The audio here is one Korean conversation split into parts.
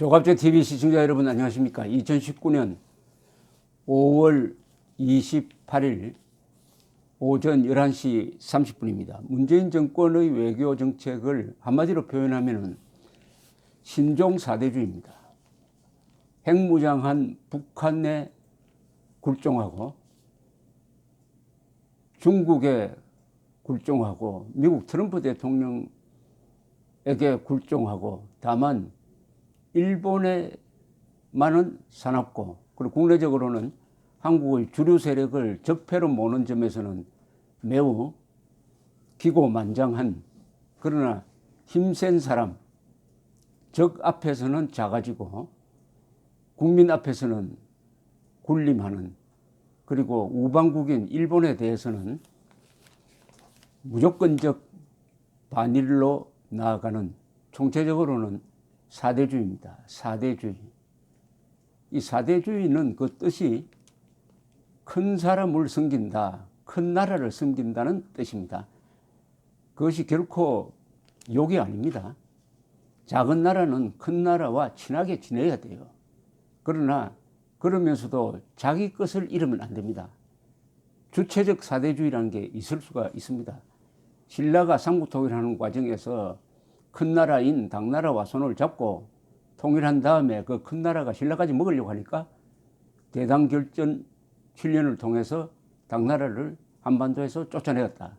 조갑제 TV 시청자 여러분 안녕하십니까? 2019년 5월 28일 오전 11시 30분입니다. 문재인 정권의 외교 정책을 한마디로 표현하면 신종 사대주의입니다. 핵무장한 북한에 굴종하고 중국에 굴종하고 미국 트럼프 대통령에게 굴종하고 다만 일본에만은 사납고 그리고 국내적으로는 한국의 주류 세력을 적폐로 모는 점에서는 매우 기고만장한 그러나 힘센 사람, 적 앞에서는 작아지고 국민 앞에서는 군림하는 그리고 우방국인 일본에 대해서는 무조건적 반일로 나아가는 총체적으로는 사대주의입니다. 사대주의. 이 사대주의는 그 뜻이 큰 사람을 섬긴다, 큰 나라를 섬긴다는 뜻입니다. 그것이 결코 욕이 아닙니다. 작은 나라는 큰 나라와 친하게 지내야 돼요. 그러나 그러면서도 자기 것을 잃으면 안 됩니다. 주체적 사대주의라는 게 있을 수가 있습니다. 신라가 삼국통일하는 과정에서 큰 나라인 당나라와 손을 잡고 통일한 다음에 그 큰 나라가 신라까지 먹으려고 하니까 대당결전 7년을 통해서 당나라를 한반도에서 쫓아내었다.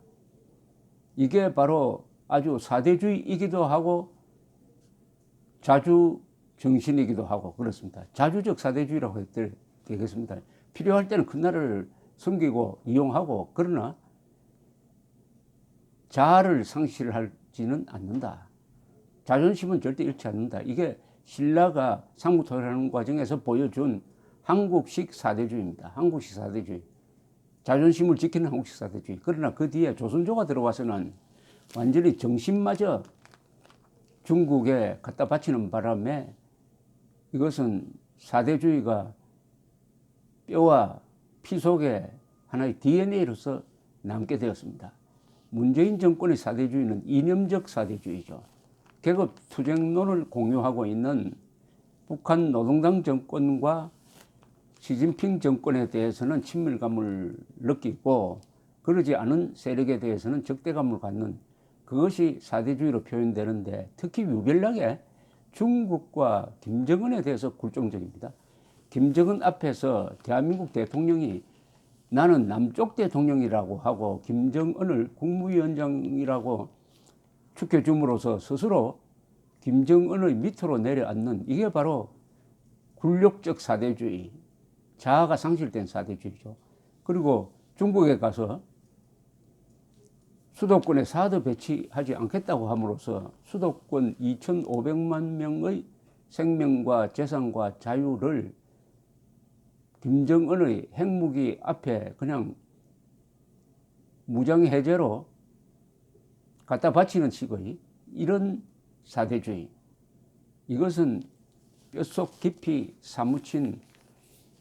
이게 바로 아주 사대주의이기도 하고 자주 정신이기도 하고 그렇습니다. 자주적 사대주의라고 해도 되겠습니다. 필요할 때는 큰 나라를 섬기고 이용하고 그러나 자아를 상실하지는 않는다. 자존심은 절대 잃지 않는다. 이게 신라가 삼국통일하는 과정에서 보여준 한국식 사대주의입니다. 한국식 사대주의. 자존심을 지키는 한국식 사대주의. 그러나 그 뒤에 조선조가 들어와서는 완전히 정신마저 중국에 갖다 바치는 바람에 이것은 사대주의가 뼈와 피 속에 하나의 DNA로서 남게 되었습니다. 문재인 정권의 사대주의는 이념적 사대주의죠. 계급 투쟁론을 공유하고 있는 북한 노동당 정권과 시진핑 정권에 대해서는 친밀감을 느끼고 그러지 않은 세력에 대해서는 적대감을 갖는 그것이 사대주의로 표현되는데 특히 유별나게 중국과 김정은에 대해서 굴종적입니다. 김정은 앞에서 대한민국 대통령이 나는 남쪽 대통령이라고 하고 김정은을 국무위원장이라고 축해줌으로써 스스로 김정은의 밑으로 내려앉는 이게 바로 굴욕적 사대주의, 자아가 상실된 사대주의죠. 그리고 중국에 가서 수도권에 사드 배치하지 않겠다고 함으로써 수도권 2,500만 명의 생명과 재산과 자유를 김정은의 핵무기 앞에 그냥 무장해제로 갖다 바치는 식의 이런 사대주의. 이것은 뼛속 깊이 사무친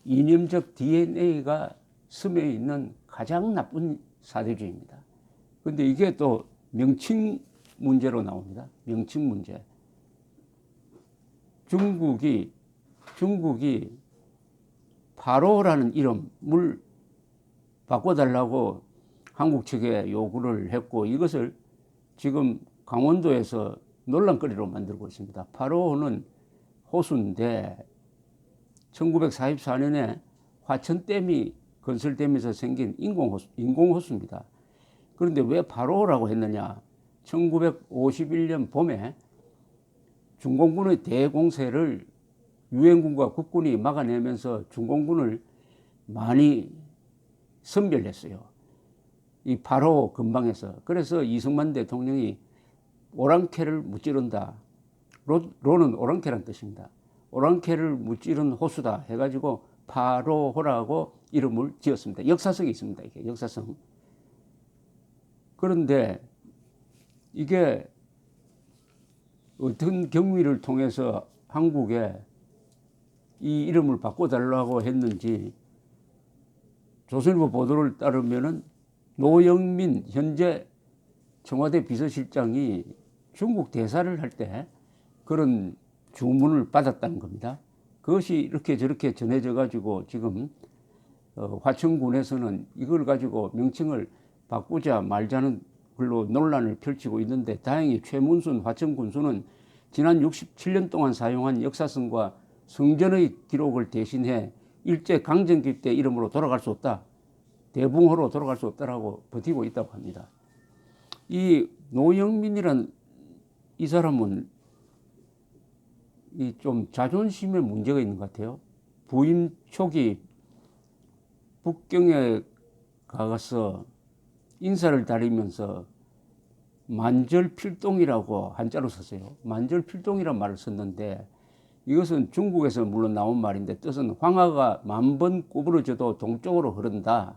이념적 DNA가 스며 있는 가장 나쁜 사대주의입니다. 그런데 이게 또 명칭 문제로 나옵니다. 명칭 문제. 중국이 파로라는 이름을 바꿔달라고 한국 측에 요구를 했고 이것을 지금 강원도에서 논란거리로 만들고 있습니다. 파로는 호수인데 1944년에 화천댐이 건설되면서 생긴 인공호수입니다. 그런데 왜 파로라고 했느냐? 1951년 봄에 중공군의 대공세를 유엔군과 국군이 막아내면서 중공군을 많이 섬멸했어요. 이 파로 근방에서. 그래서 이승만 대통령이 오랑캐를 무찌른다. 로는 오랑캐란 뜻입니다. 오랑캐를 무찌른 호수다 해가지고 파로호라고 이름을 지었습니다. 역사성이 있습니다. 이게 역사성. 그런데 이게 어떤 경위를 통해서 한국에 이 이름을 바꿔달라고 했는지 조선일보 보도를 따르면은 노영민 현재 청와대 비서실장이 중국 대사를 할 때 그런 주문을 받았다는 겁니다. 그것이 이렇게 저렇게 전해져 가지고 지금 화천군에서는 이걸 가지고 명칭을 바꾸자 말자는 걸로 논란을 펼치고 있는데, 다행히 최문순 화천군수는 지난 67년 동안 사용한 역사성과 성전의 기록을 대신해 일제 강점기 때 이름으로 돌아갈 수 없다, 대붕호로 돌아갈 수 없다라고 버티고 있다고 합니다. 이 노영민이란 이 사람은 이 좀 자존심에 문제가 있는 것 같아요. 부임 초기 북경에 가서 인사를 다리면서 만절필동이라고 한자로 썼어요. 만절필동이란 말을 썼는데, 이것은 중국에서 물론 나온 말인데 뜻은 황하가 만 번 구부러져도 동쪽으로 흐른다.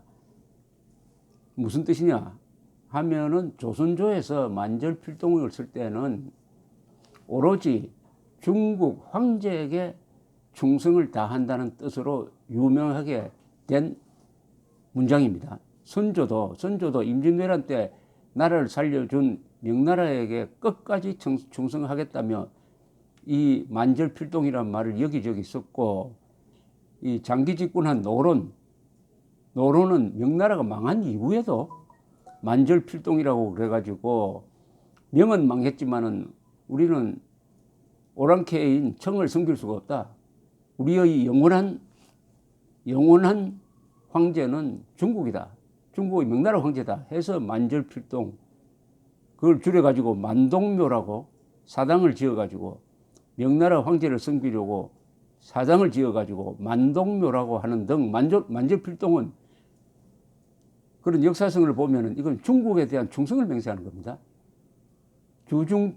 무슨 뜻이냐 하면은 조선조에서 만절필동을 쓸 때는 오로지 중국 황제에게 충성을 다한다는 뜻으로 유명하게 된 문장입니다. 선조도 임진왜란 때 나라를 살려준 명나라에게 끝까지 충성하겠다며 이 만절필동이라는 말을 여기저기 썼고, 이 장기 집권한 노론은 명나라가 망한 이후에도 만절필동이라고 그래가지고, 명은 망했지만은 우리는 오랑캐인 청을 섬길 수가 없다. 우리의 영원한 황제는 중국이다. 중국의 명나라 황제다 해서 만절필동, 그걸 줄여가지고 만동묘라고 사당을 지어가지고 명나라 황제를 섬기려고 사당을 지어가지고 만동묘라고 하는 등 만절필동은 그런 역사성을 보면은 이건 중국에 대한 충성을 맹세하는 겁니다. 주중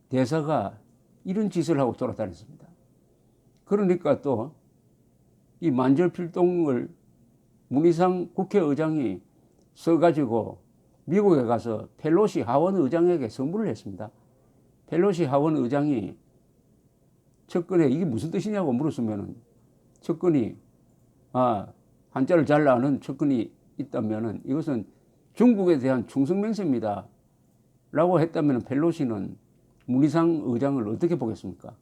대사가 이런 짓을 하고 돌아다녔습니다. 그러니까 또 이 만절필동을 문희상 국회의장이 써가지고 미국에 가서 펠로시 하원 의장에게 선물을 했습니다. 펠로시 하원 의장이 측근에 이게 무슨 뜻이냐고 물었으면은, 측근이 한자를 잘 아는 측근이 있다면은 이것은 중국에 대한 충성맹세입니다 라고 했다면, 펠로시는 문희상 의장을 어떻게 보겠습니까?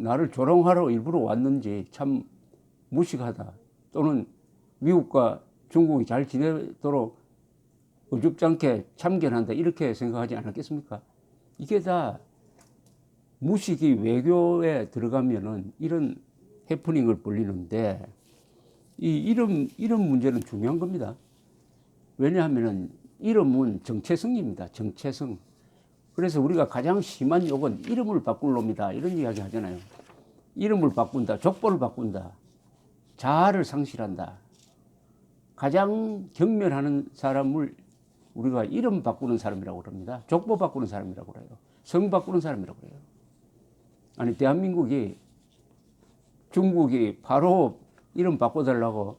나를 조롱하러 일부러 왔는지 참 무식하다, 또는 미국과 중국이 잘 지내도록 어줍잖게 참견한다, 이렇게 생각하지 않았겠습니까? 이게 다 무식이 외교에 들어가면은 이런 해프닝을 벌리는데, 이 이름 문제는 중요한 겁니다. 왜냐하면은 이름은 정체성입니다. 정체성. 그래서 우리가 가장 심한 욕은 이름을 바꿀 놈이다, 이런 이야기 하잖아요. 이름을 바꾼다, 족보를 바꾼다, 자아를 상실한다. 가장 경멸하는 사람을 우리가 이름 바꾸는 사람이라고 그럽니다. 족보 바꾸는 사람이라고 그래요. 성 바꾸는 사람이라고 그래요. 아니, 대한민국이 중국이 바로 이름 바꿔달라고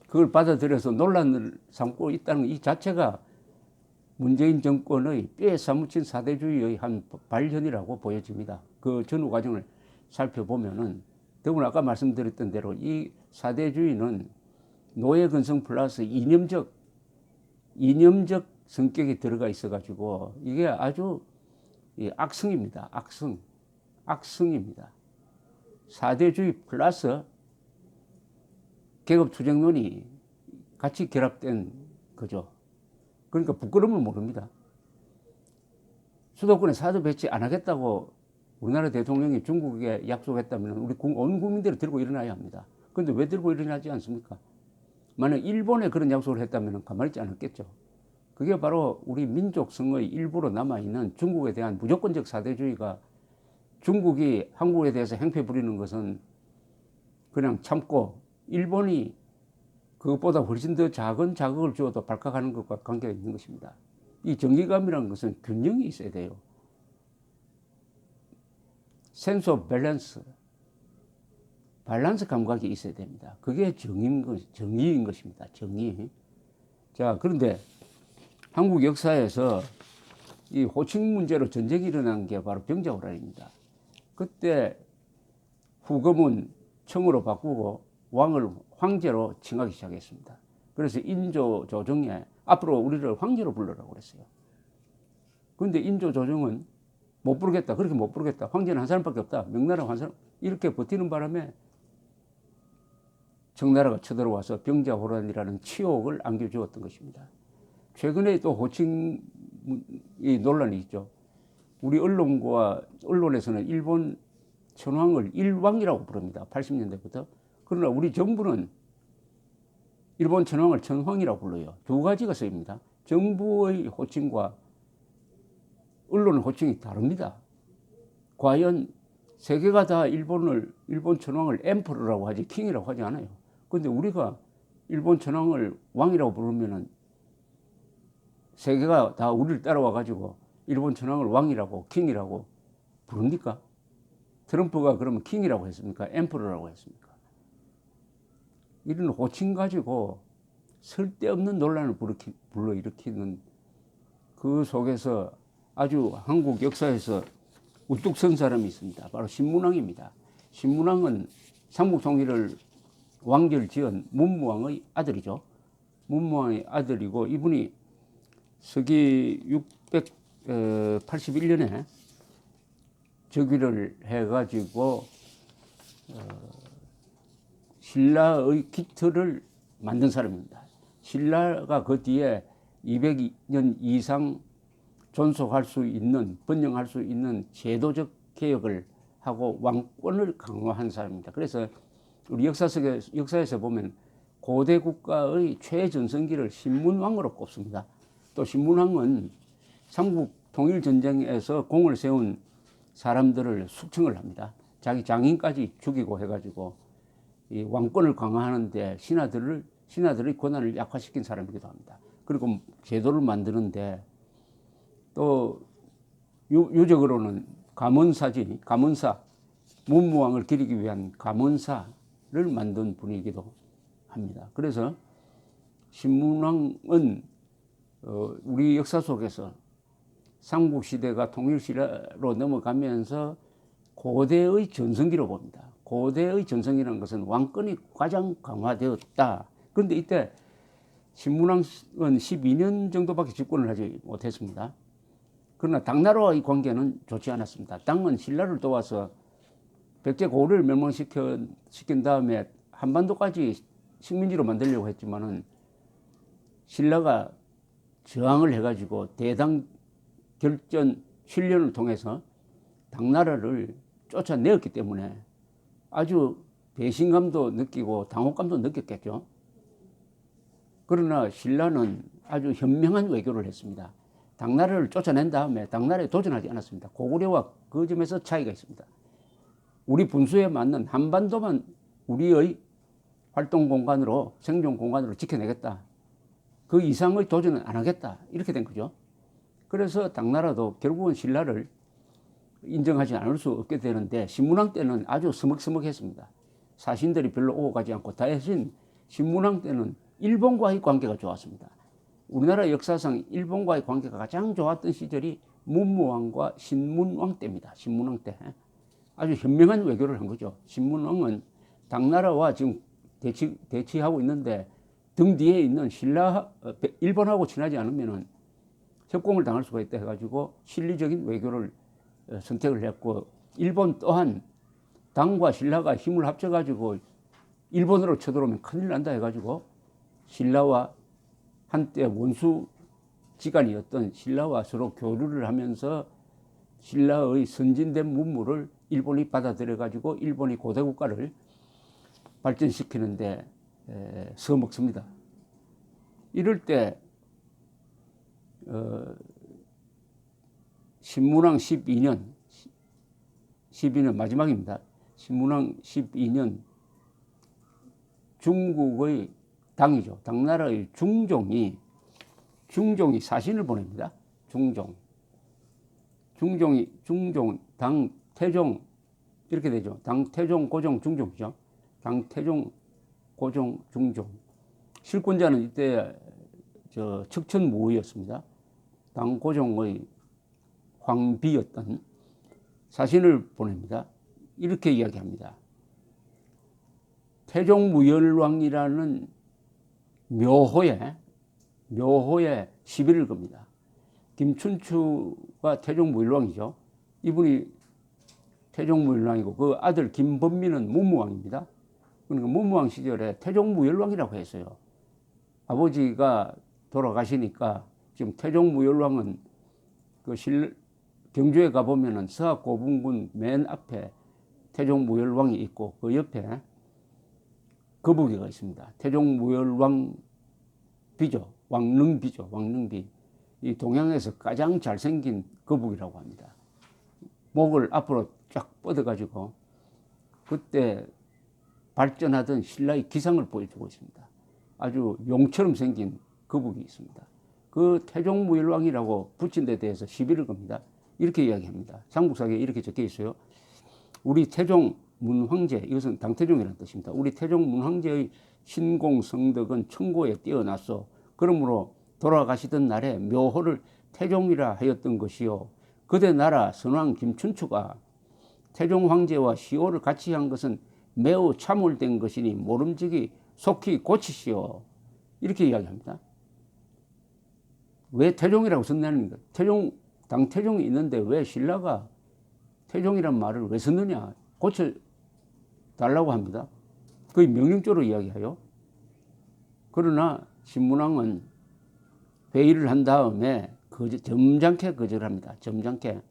그걸 받아들여서 논란을 삼고 있다는 이 자체가 문재인 정권의 뼈에 사무친 사대주의의 한 발현이라고 보여집니다. 그 전후 과정을 살펴보면은, 더구나 아까 말씀드렸던 대로 이 사대주의는 노예 근성 플러스 이념적 성격이 들어가 있어가지고 이게 아주 악성입니다. 악성입니다. 사대주의 플러스 계급투쟁론이 같이 결합된 거죠. 그러니까 부끄러움을 모릅니다. 수도권에 사드 배치 안 하겠다고 우리나라 대통령이 중국에 약속했다면 우리 온 국민들이 들고 일어나야 합니다. 그런데 왜 들고 일어나지 않습니까? 만약 일본에 그런 약속을 했다면 가만히 있지 않았겠죠. 그게 바로 우리 민족성의 일부로 남아있는 중국에 대한 무조건적 사대주의가, 중국이 한국에 대해서 행패 부리는 것은 그냥 참고 일본이 그것보다 훨씬 더 작은 자극을 주어도 발칵하는 것과 관계가 있는 것입니다. 이 정의감이라는 것은 균형이 있어야 돼요. 센스 오브 밸런스, 밸런스 감각이 있어야 됩니다. 그게 정의인 것입니다. 정의. 자, 그런데 한국 역사에서 이 호칭 문제로 전쟁이 일어난 게 바로 병자호란입니다. 그때 후금은 청으로 바꾸고 왕을 황제로 칭하기 시작했습니다. 그래서 인조 조정에 앞으로 우리를 황제로 불러라고 그랬어요. 그런데 인조 조정은 못 부르겠다. 그렇게 못 부르겠다. 황제는 한 사람밖에 없다. 명나라 한 사람. 이렇게 버티는 바람에 청나라가 쳐들어와서 병자호란이라는 치욕을 안겨주었던 것입니다. 최근에 또 호칭이 논란이 있죠. 우리 언론에서는 일본 천황을 일왕이라고 부릅니다. 80년대부터. 그러나 우리 정부는 일본 천황을 천황이라고 불러요. 두 가지가 쓰입니다. 정부의 호칭과 언론의 호칭이 다릅니다. 과연 세계가 다 일본 천황을 엠퍼러라고 하지 킹이라고 하지 않아요. 그런데 우리가 일본 천황을 왕이라고 부르면은 세계가 다 우리를 따라와 가지고 일본 천황을 왕이라고 킹이라고 부릅니까? 트럼프가 그러면 킹이라고 했습니까? 엠퍼러라고 했습니까? 이런 호칭 가지고 쓸데없는 논란을 불러일으키는 그 속에서 아주 한국 역사에서 우뚝 선 사람이 있습니다. 바로 신문왕입니다. 신문왕은 삼국통일을 왕제를 지은 문무왕의 아들이죠. 문무왕의 아들이고 이분이 서기 681년에 즉위를 해가지고 신라의 기틀을 만든 사람입니다. 신라가 그 뒤에 200년 이상 존속할 수 있는, 번영할 수 있는 제도적 개혁을 하고 왕권을 강화한 사람입니다. 그래서 우리 역사에서 보면 고대 국가의 최전성기를 신문왕으로 꼽습니다. 또 신문왕은 삼국 통일전쟁에서 공을 세운 사람들을 숙청을 합니다. 자기 장인까지 죽이고 해가지고 이 왕권을 강화하는데 신하들의 권한을 약화시킨 사람이기도 합니다. 그리고 제도를 만드는데 또 유적으로는 감언사, 문무왕을 기리기 위한 감언사를 만든 분이기도 합니다. 그래서 신문왕은 우리 역사 속에서 삼국시대가 통일시대로 넘어가면서 고대의 전성기로 봅니다. 고대의 전성기라는 것은 왕권이 가장 강화되었다. 그런데 이때 신문왕은 12년 정도밖에 집권을 하지 못했습니다. 그러나 당나라와의 관계는 좋지 않았습니다. 당은 신라를 도와서 백제고을을 멸망시킨 다음에 한반도까지 식민지로 만들려고 했지만은 신라가 저항을 해가지고 대당 결전 실련을 통해서 당나라를 쫓아내었기 때문에 아주 배신감도 느끼고 당혹감도 느꼈겠죠. 그러나 신라는 아주 현명한 외교를 했습니다. 당나라를 쫓아낸 다음에 당나라에 도전하지 않았습니다. 고구려와 그 점에서 차이가 있습니다. 우리 분수에 맞는 한반도만 우리의 활동 공간으로, 생존 공간으로 지켜내겠다. 그 이상의 도전은 안 하겠다. 이렇게 된 거죠. 그래서 당나라도 결국은 신라를 인정하지 않을 수 없게 되는데 신문왕 때는 아주 서먹서먹했습니다. 사신들이 별로 오고 가지 않고 대신 신문왕 때는 일본과의 관계가 좋았습니다. 우리나라 역사상 일본과의 관계가 가장 좋았던 시절이 문무왕과 신문왕 때입니다. 신문왕 때. 아주 현명한 외교를 한 거죠. 신문왕은 당나라와 지금 대치하고 있는데 등 뒤에 있는 일본하고 친하지 않으면은 협공을 당할 수가 있다 해가지고 실리적인 외교를 선택을 했고, 일본 또한 당과 신라가 힘을 합쳐가지고 일본으로 쳐들어오면 큰일 난다 해가지고 신라와 한때 원수 지간이었던 신라와 서로 교류를 하면서 신라의 선진된 문물을 일본이 받아들여가지고 일본이 고대 국가를 발전시키는데 서먹습니다. 이럴 때 신문왕 12년 마지막입니다. 신문왕 12년 중국의 당이죠. 당나라의 중종이 사신을 보냅니다. 중종, 당태종 이렇게 되죠. 당태종, 고종, 중종이죠. 당태종, 고종, 중종. 실권자는 이때 척천무의였습니다. 당고종의 황비였던 사신을 보냅니다. 이렇게 이야기합니다. 태종무열왕이라는 묘호에 시비를 겁니다. 김춘추가 태종무열왕이죠. 이분이 태종무열왕이고 그 아들 김범민은 문무왕입니다. 그러니까 문무왕 시절에 태종무열왕이라고 했어요. 아버지가 돌아가시니까 지금 태종무열왕은 그 경주에 가보면은 서학고분군 맨 앞에 태종무열왕이 있고 그 옆에 거북이가 있습니다. 태종무열왕 비죠. 왕릉비죠. 왕릉비. 이 동양에서 가장 잘생긴 거북이라고 합니다. 목을 앞으로 쫙 뻗어가지고 그때 발전하던 신라의 기상을 보여주고 있습니다. 아주 용처럼 생긴 거북이 있습니다. 그 태종무열왕이라고 붙인 데 대해서 시비를 겁니다. 이렇게 이야기합니다. 삼국사기에 이렇게 적혀 있어요. 우리 태종 문황제, 이것은 당태종이라는 뜻입니다. 우리 태종 문황제의 신공 성덕은 천고에 뛰어났소. 그러므로 돌아가시던 날에 묘호를 태종이라 하였던 것이요. 그대 나라 선왕 김춘추가 태종 황제와 시호를 같이 한 것은 매우 참을된 것이니 모름지기 속히 고치시오. 이렇게 이야기합니다. 왜 태종이라고 썼냐는 것. 당태종이 있는데 왜 신라가 태종이란 말을 왜 썼느냐. 고쳐달라고 합니다. 거의 명령조로 이야기해요. 그러나 신문왕은 회의를 한 다음에 점잖게 거절합니다. 점잖게.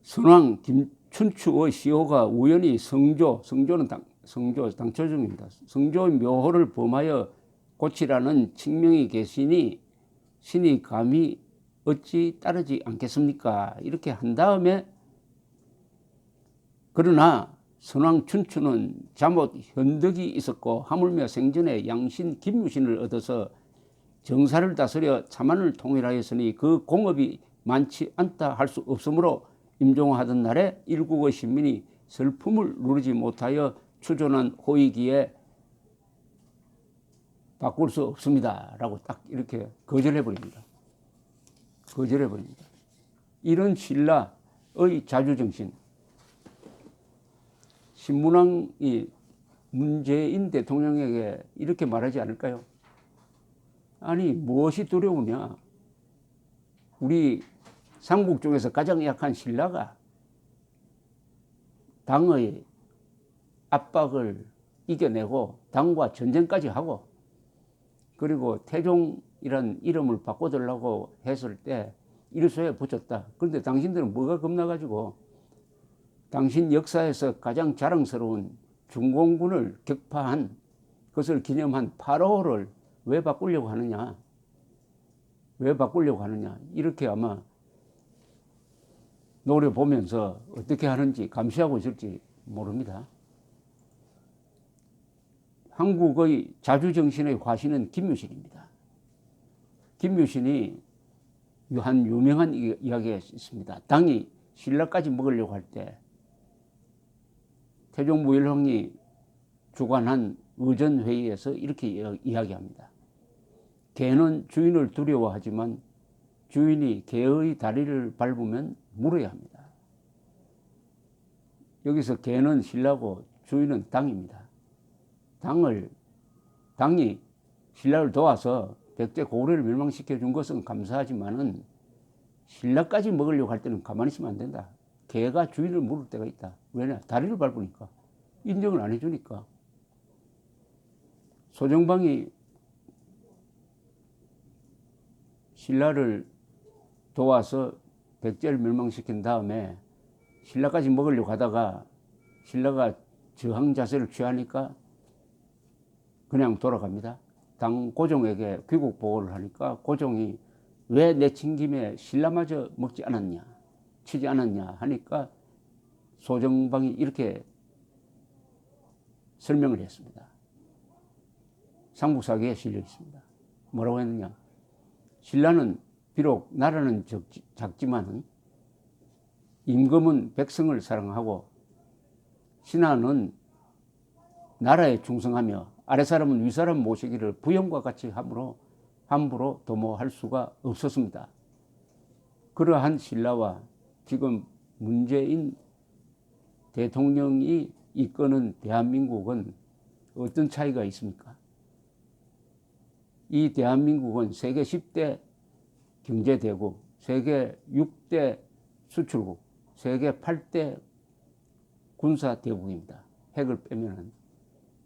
선왕 김춘추의 시호가 우연히 성조는 당초종입니다. 성조 묘호를 범하여 고치라는 칙명이 계시니 신이 감히 어찌 따르지 않겠습니까? 이렇게 한 다음에 그러나 선왕 춘추는 잠옷 현덕이 있었고 하물며 생전에 양신 김유신을 얻어서 정사를 다스려 참안을 통일하였으니 그 공업이 많지 않다 할 수 없으므로 임종하던 날에 일국의 신민이 슬픔을 누르지 못하여 추존한 호의기에 바꿀 수 없습니다. 라고 딱 이렇게 거절해버립니다. 거절해버립니다. 이런 신라의 자주정신. 신문왕이 문재인 대통령에게 이렇게 말하지 않을까요? 아니 무엇이 두려우냐. 우리 삼국 중에서 가장 약한 신라가 당의 압박을 이겨내고 당과 전쟁까지 하고 그리고 태종이란 이름을 바꿔달라고 했을 때 일소에 붙였다. 그런데 당신들은 뭐가 겁나가지고 당신 역사에서 가장 자랑스러운 중공군을 격파한 것을 기념한 8호를 왜 바꾸려고 하느냐. 왜 바꾸려고 하느냐. 이렇게 아마 노려보면서 어떻게 하는지 감시하고 있을지 모릅니다. 한국의 자주정신의 화신은 김유신입니다. 김유신이 한 유명한 이야기가 있습니다. 당이 신라까지 먹으려고 할 때 태종무열왕이 주관한 의전회의에서 이렇게 이야기합니다. 개는 주인을 두려워하지만 주인이 개의 다리를 밟으면 물어야 합니다. 여기서 개는 신라고 주인은 당입니다. 당이 신라를 도와서 백제 고구려를 멸망시켜 준 것은 감사하지만은 신라까지 먹으려고 할 때는 가만히 있으면 안 된다. 개가 주인을 물을 때가 있다. 왜냐? 다리를 밟으니까. 인정을 안 해주니까. 소정방이 신라를 도와서 백제를 멸망시킨 다음에 신라까지 먹으려고 하다가 신라가 저항 자세를 취하니까 그냥 돌아갑니다. 당 고종에게 귀국 보고를 하니까 고종이 왜 내친 김에 신라마저 먹지 않았냐, 치지 않았냐 하니까 소정방이 이렇게 설명을 했습니다. 삼국사기에 실려 있습니다. 뭐라고 했느냐. 신라는 비록 나라는 작지만은 임금은 백성을 사랑하고 신하는 나라에 충성하며 아랫사람은 윗사람 모시기를 부영과 같이 함부로 도모할 수가 없었습니다. 그러한 신라와 지금 문재인 대통령이 이끄는 대한민국은 어떤 차이가 있습니까? 이 대한민국은 세계 10대 경제대국, 세계 6대 수출국, 세계 8대 군사 대국입니다. 핵을 빼면은.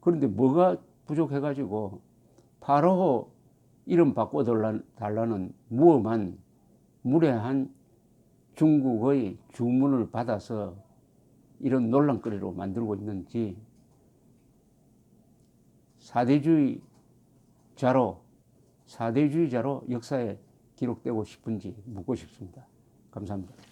그런데 뭐가 부족해가지고 바로 이름 바꿔달라는 무엄한 무례한 중국의 주문을 받아서 이런 논란거리로 만들고 있는지 사대주의자로 역사에 기록되고 싶은지 묻고 싶습니다. 감사합니다.